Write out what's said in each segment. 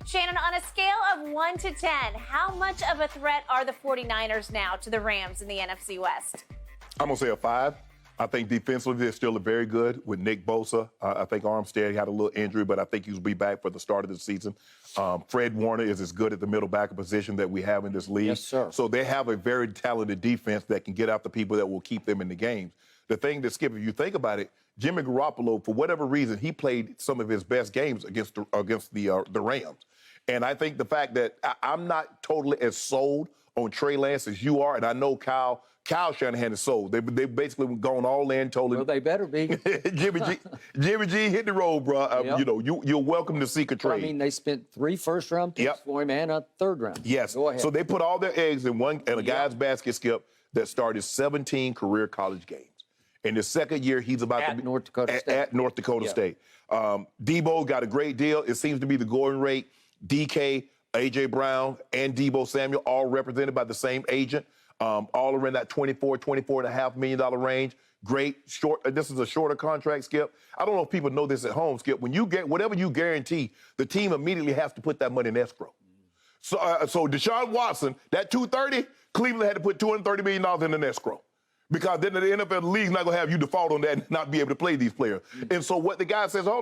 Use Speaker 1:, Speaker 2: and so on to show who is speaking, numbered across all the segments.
Speaker 1: Shannon, on a scale of 1 to 10, how much of a threat are the 49ers now to the Rams in the NFC West?
Speaker 2: I'm going to say a 5. I think defensively they're still very good with Nick Bosa. I think Armstead had a little injury, but I think he'll be back for the start of the season. Fred Warner is as good at the middle backer position that we have in this league.
Speaker 3: Yes, sir.
Speaker 2: So they have a very talented defense that can get after people that will keep them in the games. The thing that, Skip, if you think about it, Jimmy Garoppolo, for whatever reason, he played some of his best games against the Rams. And I think the fact that I'm not totally as sold on Trey Lance as you are, and I know Kyle Shanahan is sold. They basically gone all in, told him.
Speaker 3: Well, they better be.
Speaker 2: Jimmy G, hit the road, bro.
Speaker 3: Yep.
Speaker 2: You know, you're welcome to seek a trade.
Speaker 3: I mean, they spent 3 first-round picks for him and a third-round.
Speaker 2: Yes.
Speaker 3: Go ahead.
Speaker 2: So they put all their eggs in a guy's basket, Skip, that started 17 career college games. In his second year, he's about to be
Speaker 3: North Dakota State.
Speaker 2: At North Dakota State. Deebo got a great deal. It seems to be the going rate. DK, A.J. Brown, and Deebo Samuel, all represented by the same agent, all around that $24.5 million range. Great short. This is a shorter contract, Skip. I don't know if people know this at home, Skip. When you get whatever you guarantee, the team immediately has to put that money in escrow. So Deshaun Watson, that $230, Cleveland had to put $230 million in an escrow. Because then the NFL league's not going to have you default on that and not be able to play these players. And so what the guy says, no.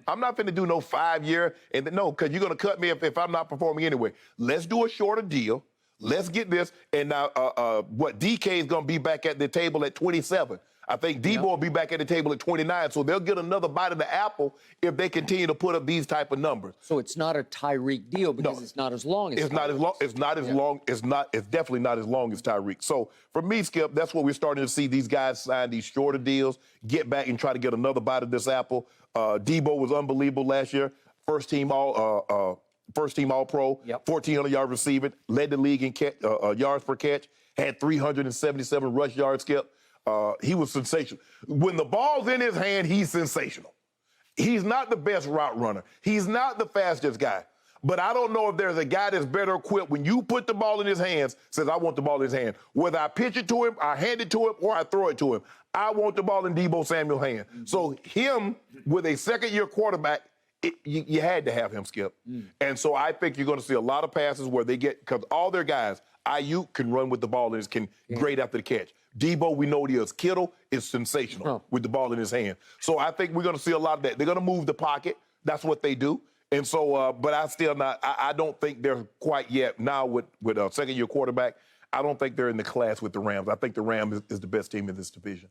Speaker 2: I'm not going to do no 5-year. And no, because you're going to cut me if I'm not performing anyway. Let's do a shorter deal. Let's get this. And now DK is going to be back at the table at 27. I think Deebo will be back at the table at 29. So they'll get another bite of the apple if they continue to put up these type of numbers.
Speaker 3: So it's not a Tyreek deal because it's not as long as
Speaker 2: It's not as long. It's not as long. It's definitely not as long as Tyreek. So for me, Skip, that's what we're starting to see these guys sign these shorter deals, get back and try to get another bite of this apple. Deebo was unbelievable last year. First team All-Pro, 1,400-yard receiving, led the league in yards per catch, had 377 rush yards, Skip. He was sensational. When the ball's in his hand, he's sensational. He's not the best route runner. He's not the fastest guy. But I don't know if there's a guy that's better equipped when you put the ball in his hands, says, I want the ball in his hand. Whether I pitch it to him, I hand it to him, or I throw it to him, I want the ball in Deebo Samuel's hand. Mm-hmm. So him with a second-year quarterback, you had to have him, Skip. And so I think you're going to see a lot of passes where they get, because all their guys, Ayuk can run with the ball and can great after the catch. Deebo, we know what he is. Kittle is sensational with the ball in his hand. So I think we're going to see a lot of that. They're going to move the pocket. That's what they do. And so, but I don't think they're quite yet now with a second-year quarterback. I don't think they're in the class with the Rams. I think the Rams is the best team in this division.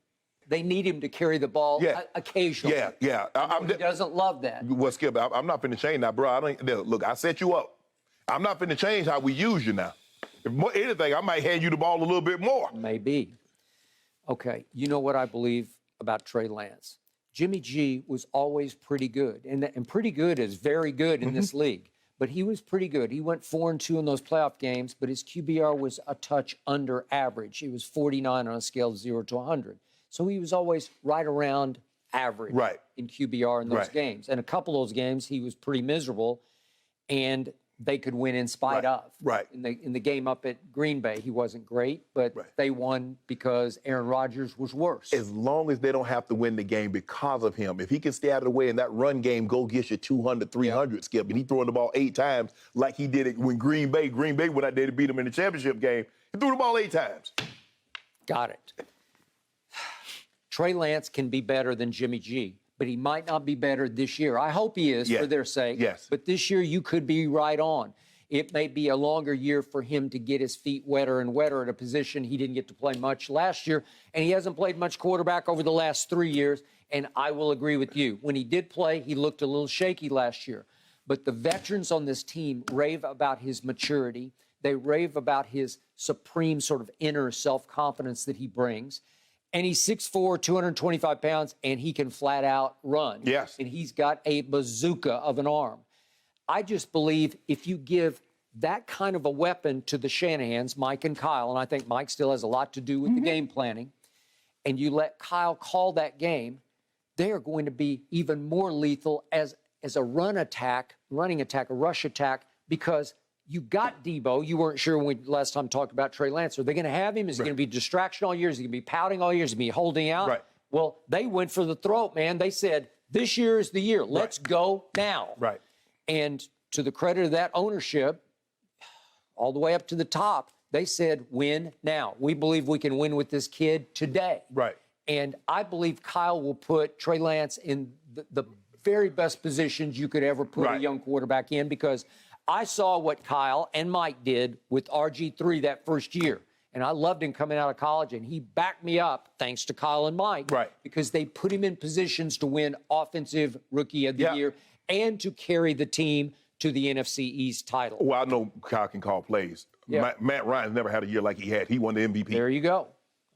Speaker 3: They need him to carry the ball occasionally.
Speaker 2: Yeah.
Speaker 3: He doesn't love that.
Speaker 2: Well, Skip, I'm not finna change now, bro. Look, I set you up. I'm not finna change how we use you now. If anything, I might hand you the ball a little bit more.
Speaker 3: Maybe. Okay, you know what I believe about Trey Lance. Jimmy G was always pretty good, and pretty good is very good in this league. But he was pretty good. He went 4-2 in those playoff games, but his QBR was a touch under average. He was 49 on a scale of 0 to 100. So he was always right around average in QBR in those games. And a couple of those games, he was pretty miserable, and they could win in spite of. In the game up at Green Bay, he wasn't great, but they won because Aaron Rodgers was worse.
Speaker 2: As long as they don't have to win the game because of him. If he can stay out of the way and that run game go get you 200, 300, Skip, and he throwing the ball 8 times like he did it when Green Bay went out there to beat him in the championship game. He threw the ball 8 times.
Speaker 3: Got it. Trey Lance can be better than Jimmy G, but he might not be better this year. I hope he is for their sake. But this year you could be right on. It may be a longer year for him to get his feet wetter and wetter at a position he didn't get to play much last year, and he hasn't played much quarterback over the last 3 years, and I will agree with you. When he did play, he looked a little shaky last year. But the veterans on this team rave about his maturity. They rave about his supreme sort of inner self-confidence that he brings. And he's 6'4", 225 pounds, and he can flat out run.
Speaker 2: Yes.
Speaker 3: And he's got a bazooka of an arm. I just believe if you give that kind of a weapon to the Shanahans, Mike and Kyle, and I think Mike still has a lot to do with the game planning, and you let Kyle call that game, they are going to be even more lethal as a running attack, a rush attack, because you got Deebo. You weren't sure when we last time talked about Trey Lance. Are they going to have him? Is he going to be distraction all year? Is he going to be pouting all year? Is he going to be holding out? Well, they went for the throat, man. They said, this year is the year. Let's go now.
Speaker 2: Right.
Speaker 3: And to the credit of that ownership, all the way up to the top, they said, win now. We believe we can win with this kid today.
Speaker 2: Right.
Speaker 3: And I believe Kyle will put Trey Lance in the very best positions you could ever put a young quarterback in, because I saw what Kyle and Mike did with RG3 that first year. And I loved him coming out of college, and he backed me up, thanks to Kyle and Mike, because they put him in positions to win Offensive Rookie of the Year and to carry the team to the NFC East title.
Speaker 2: Well, I know Kyle can call plays. Matt Ryan's never had a year like he had. He won the MVP.
Speaker 3: There you go.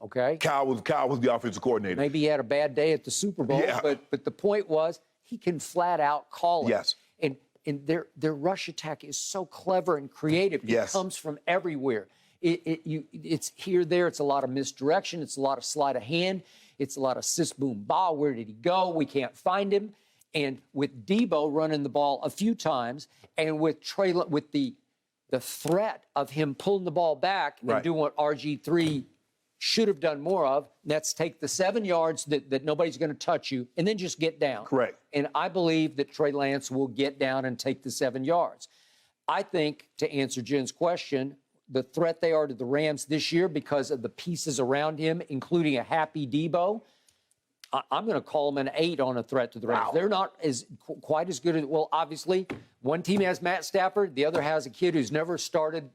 Speaker 3: Okay.
Speaker 2: Kyle was the offensive coordinator.
Speaker 3: Maybe he had a bad day at the Super Bowl, but the point was he can flat out call it.
Speaker 2: Yes.
Speaker 3: And their rush attack is so clever and creative. It comes from everywhere. It's here, there. It's a lot of misdirection. It's a lot of sleight of hand. It's a lot of sis, boom, ba. Where did he go? We can't find him. And with Deebo running the ball a few times, and with Trey, with the threat of him pulling the ball back and doing what RG3 should have done more of, that's take the 7 yards that nobody's going to touch you, and then just get down.
Speaker 2: Correct.
Speaker 3: And I believe that Trey Lance will get down and take the 7 yards. I think, to answer Jen's question, the threat they are to the Rams this year because of the pieces around him, including a happy Deebo, I'm going to call them an 8 on a threat to the Rams. They're not quite as good as, well, obviously, one team has Matt Stafford, the other has a kid who's never started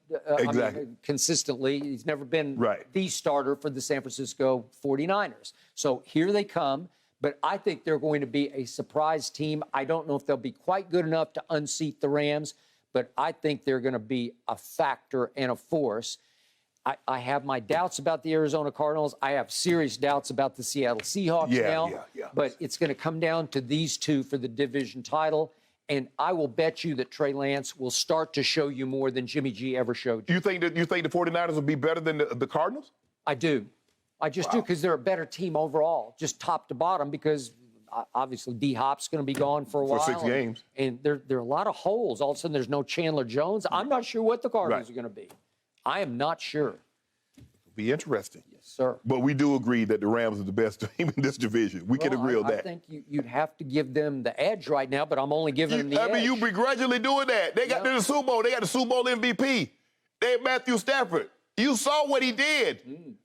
Speaker 3: consistently. He's never been the starter for the San Francisco 49ers. So here they come, but I think they're going to be a surprise team. I don't know if they'll be quite good enough to unseat the Rams, but I think they're going to be a factor and a force. I have my doubts about the Arizona Cardinals. I have serious doubts about the Seattle Seahawks now. But it's going to come down to these two for the division title. And I will bet you that Trey Lance will start to show you more than Jimmy G ever showed you.
Speaker 2: You think the 49ers will be better than the Cardinals?
Speaker 3: I do. I just do, because they're a better team overall, just top to bottom, because obviously D-Hop's going to be gone for a while.
Speaker 2: For 6 games.
Speaker 3: And there are a lot of holes. All of a sudden, there's no Chandler Jones. I'm not sure what the Cardinals are going to be. I am not sure.
Speaker 2: It'll be interesting.
Speaker 3: Yes, sir.
Speaker 2: But we do agree that the Rams are the best team in this division. We can agree on that.
Speaker 3: I think you'd have to give them the edge right now, but I'm only giving them the edge.
Speaker 2: I mean, you begrudgingly doing that. They got to the Super Bowl. They got the Super Bowl MVP. They had Matthew Stafford. You saw what he did.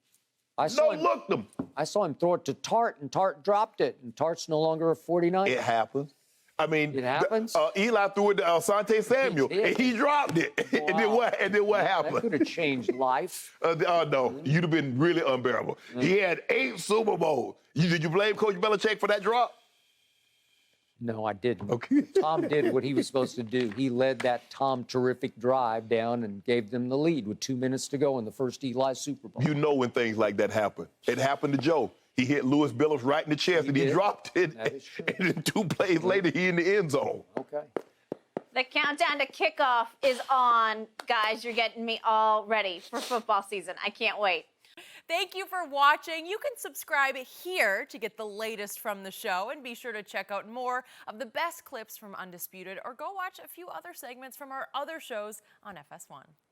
Speaker 2: I saw him throw it to Tart, and Tart dropped it, and Tart's no longer a 49er. It happens. I mean,
Speaker 3: it happens.
Speaker 2: Eli threw it to Asante Samuel, and he dropped it.
Speaker 3: Wow.
Speaker 2: and then what happened?
Speaker 3: That could have changed life.
Speaker 2: No, you'd have been really unbearable. He had 8 Super Bowls. Did you blame Coach Belichick for that drop?
Speaker 3: No, I didn't.
Speaker 2: Okay.
Speaker 3: Tom did what he was supposed to do. He led that Tom terrific drive down and gave them the lead with 2 minutes to go in the first Eli Super Bowl.
Speaker 2: You know when things like that happen. It happened to Joe. He hit Louis Billups right in the chest, and he dropped it.
Speaker 3: That is true.
Speaker 2: And then 2 plays later, he in the end zone.
Speaker 3: Okay.
Speaker 1: The countdown to kickoff is on. Guys, you're getting me all ready for football season. I can't wait.
Speaker 4: Thank you for watching. You can subscribe here to get the latest from the show, and be sure to check out more of the best clips from Undisputed, or go watch a few other segments from our other shows on FS1.